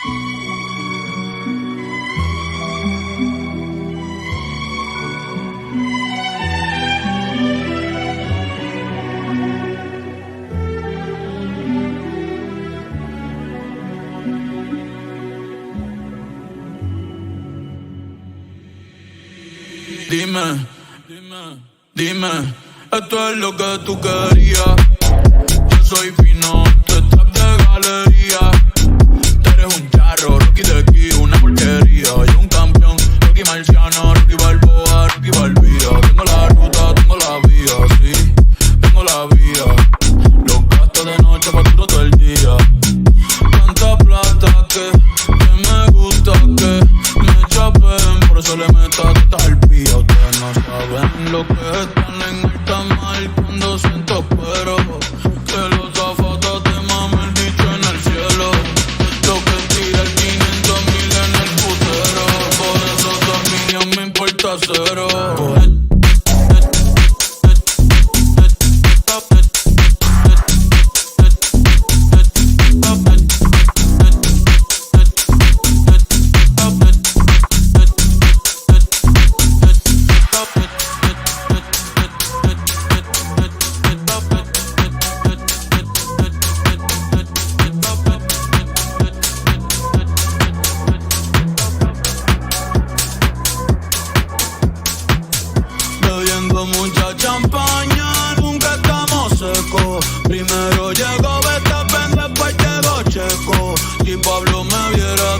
Dime, dime, esto es lo que tú querías. Yo soy fino, tú estás de galería. Tú eres un charro, Rocky de aquí, una porquería. Yo un campeón, Rocky Marciano, Rocky Balboa, Rocky Balbía. Tengo la ruta, tengo la vía, sí, tengo la vía. Los gastos de noche, facturo todo el día. Tanta plata que me gusta que me chapen. Por eso le meto a esta arpía. Ustedes no saben lo que están en alta mar cuando siento pero que los zapatos te mamen el bicho en el cielo. Lo que tira el 500,000 en el putero. Por eso 2 millones me importa cero. Bebiendo mucha champaña, nunca estamos secos. Primero llegó Verstappen, después llegó Checo. Si Pablo me viera